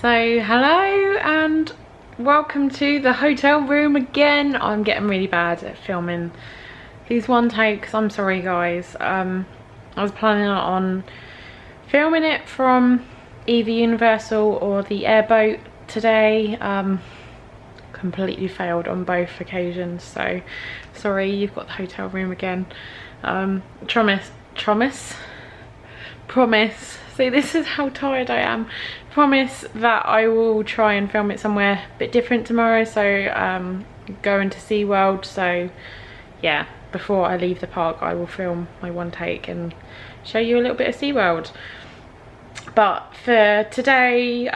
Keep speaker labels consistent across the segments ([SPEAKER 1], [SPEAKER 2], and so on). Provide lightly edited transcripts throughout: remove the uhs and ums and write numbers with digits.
[SPEAKER 1] So hello and welcome to the hotel room again. I'm getting really bad at filming these one takes. I'm sorry guys. I was planning on filming it from either Universal or the airboat today. Completely failed on both occasions, so sorry. You've got the hotel room again. Promise, see, this is how tired I am. Promise that I will try and film it somewhere a bit different tomorrow. So going to SeaWorld, so yeah, before I leave the park I will film my one take and show you a little bit of SeaWorld. But for today,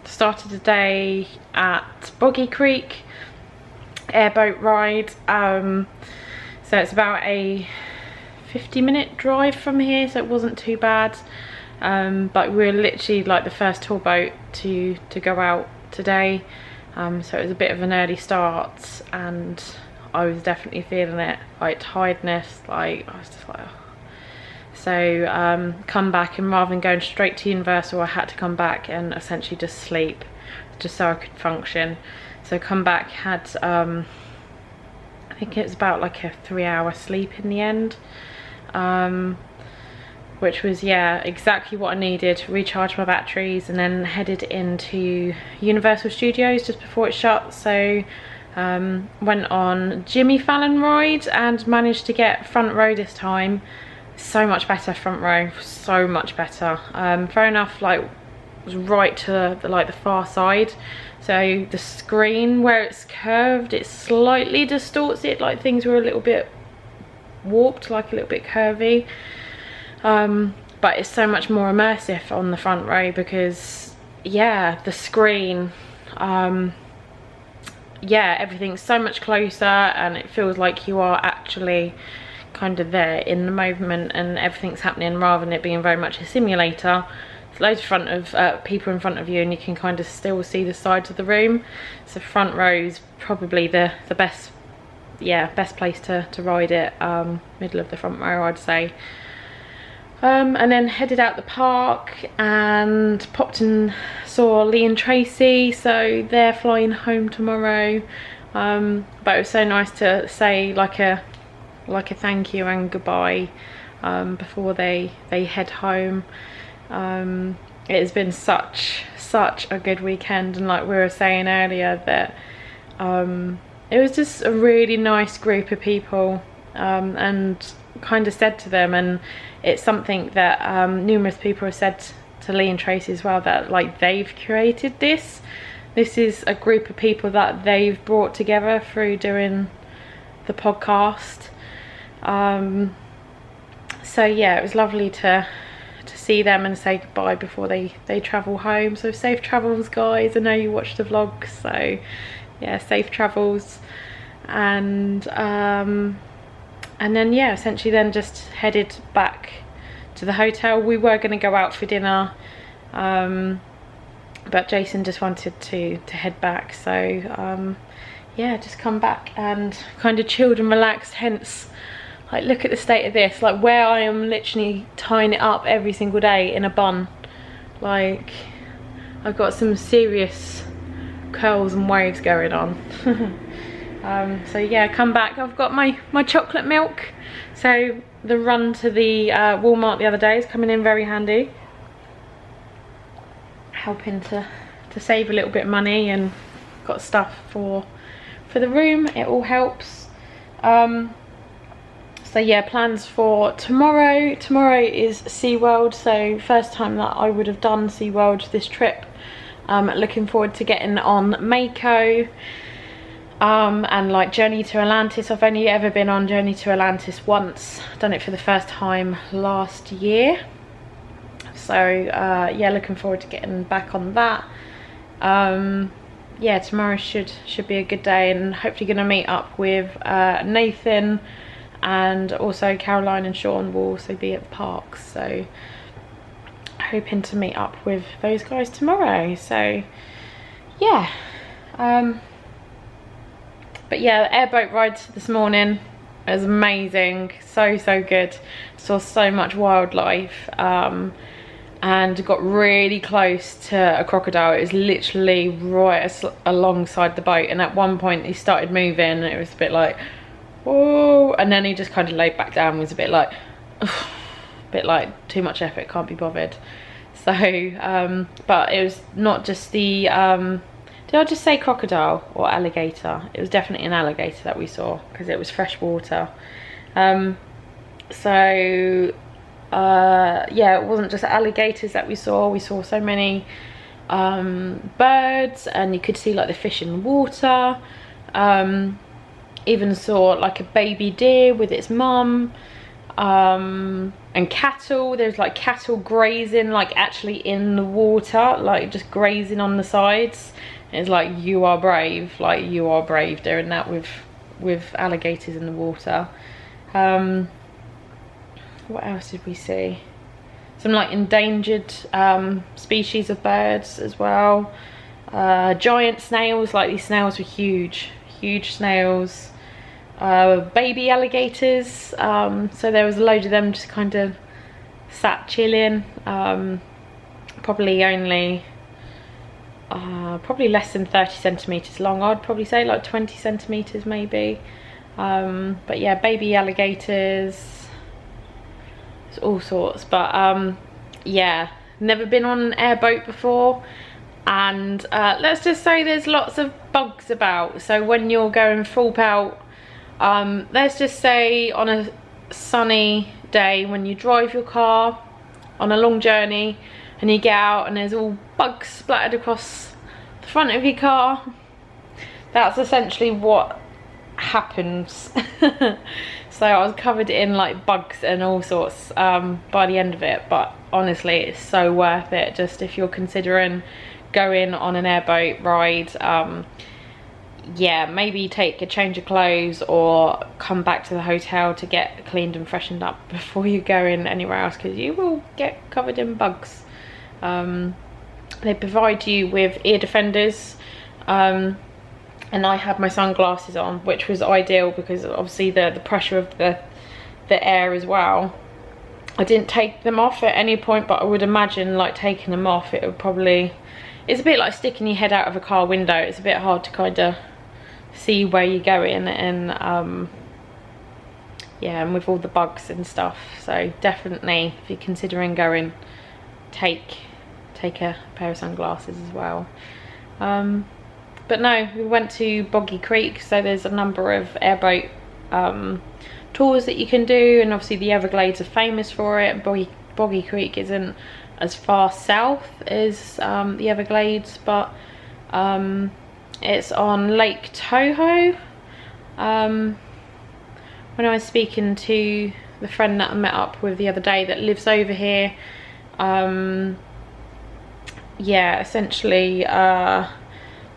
[SPEAKER 1] started the day at Boggy Creek airboat ride. So it's about a 50-minute drive from here, so it wasn't too bad. But we're literally like the first tour boat to go out today, so it was a bit of an early start and I was definitely feeling it, like tiredness, like I was just like, oh. So come back, and rather than going straight to Universal, I had to come back and essentially just sleep, just so I could function. So come back, had I think it was about like a 3-hour sleep in the end, which was, yeah, exactly what I needed. Recharge my batteries, and then headed into Universal Studios just before it shut. So went on Jimmy Fallon ride and managed to get front row this time. So much better front row, so much better. Fair enough, like was right to the far side, so the screen where it's curved, it slightly distorts it, like things were a little bit warped, like a little bit curvy. But it's so much more immersive on the front row because, yeah, the screen, yeah, everything's so much closer and it feels like you are actually kind of there in the moment and everything's happening, rather than it being very much a simulator. There's loads of people in front of you and you can kind of still see the sides of the room. So front row's probably the best, yeah, best place to ride it. Middle of the front row, I'd say. And then headed out the park and popped and saw Lee and Tracy, so they're flying home tomorrow. But it was so nice to say like a thank you and goodbye before they head home. It has been such a good weekend, and like we were saying earlier, that it was just a really nice group of people, and kind of said to them, and it's something that numerous people have said to Lee and Tracy as well, that like they've created this is a group of people that they've brought together through doing the podcast. So yeah, it was lovely to see them and say goodbye before they travel home. So safe travels guys, I know you watched the vlog, so yeah, safe travels. And then yeah, essentially then just headed back to the hotel. We were going to go out for dinner, but Jason just wanted to head back, so yeah, just come back and kind of chilled and relaxed. Hence, like, look at the state of this, like where I am literally tying it up every single day in a bun. Like, I've got some serious curls and waves going on. So yeah, come back, I've got my chocolate milk. So the run to the Walmart the other day is coming in very handy, helping to save a little bit of money, and got stuff for the room. It all helps. So yeah, plans for tomorrow. Tomorrow is SeaWorld, so first time that I would have done SeaWorld this trip. Looking forward to getting on Mako. And like Journey to Atlantis. I've only ever been on Journey to Atlantis once. Done it for the first time last year. So yeah, looking forward to getting back on that. Yeah, tomorrow should be a good day, and hopefully going to meet up with Nathan, and also Caroline and Sean will also be at the park. So hoping to meet up with those guys tomorrow. So yeah. But yeah, the airboat ride this morning was amazing, so good. Saw so much wildlife. and got really close to a crocodile. It was literally right alongside the boat, and at one point he started moving and it was a bit like, whoa, and then he just kind of laid back down. Was a bit like, too much effort, can't be bothered. So but it was not just the did I just say crocodile or alligator? It was definitely an alligator that we saw because it was fresh water. Yeah, it wasn't just alligators that we saw so many birds, and you could see like the fish in the water. Even saw like a baby deer with its mum, and cattle. There's like cattle grazing, like actually in the water, like just grazing on the sides. It's like, you are brave, like you are brave doing that with alligators in the water. What else did we see? Some like endangered species of birds as well. Giant snails, like these snails were huge snails. Baby alligators, so there was a load of them just kind of sat chilling. Probably only probably less than 30 centimeters long. I'd probably say like 20 centimeters maybe. But yeah, baby alligators, all sorts. But yeah, never been on an airboat before, and let's just say there's lots of bugs about. So when you're going full pelt, let's just say on a sunny day when you drive your car on a long journey and you get out and there's all bugs splattered across the front of your car, that's essentially what happens. So I was covered in like bugs and all sorts by the end of it, but honestly it's so worth it, just if you're considering going on an airboat ride. Yeah, maybe take a change of clothes or come back to the hotel to get cleaned and freshened up before you go in anywhere else, because you will get covered in bugs. They provide you with ear defenders, and I had my sunglasses on, which was ideal because obviously the pressure of the air as well. I didn't take them off at any point, but I would imagine like taking them off, it would probably, it's a bit like sticking your head out of a car window. It's a bit hard to kind of see where you're going, and yeah, and with all the bugs and stuff. So definitely, if you're considering going, take a pair of sunglasses as well. But no, we went to Boggy Creek, so there's a number of airboat tours that you can do, and obviously the Everglades are famous for it. Boggy Creek isn't as far south as the Everglades, but it's on Lake Toho. When I was speaking to the friend that I met up with the other day that lives over here, yeah, essentially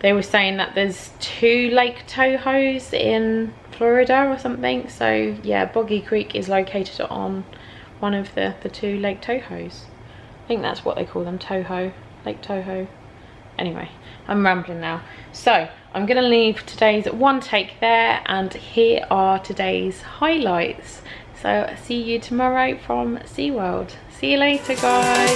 [SPEAKER 1] they were saying that there's 2 Lake Tohos in Florida or something. So yeah, Boggy Creek is located on one of the 2 Lake Tohos. I think that's what they call them, Toho, Lake Toho. Anyway, I'm rambling now. So I'm gonna leave today's one take there, and here are today's highlights. So see you tomorrow from SeaWorld. See you later, guys.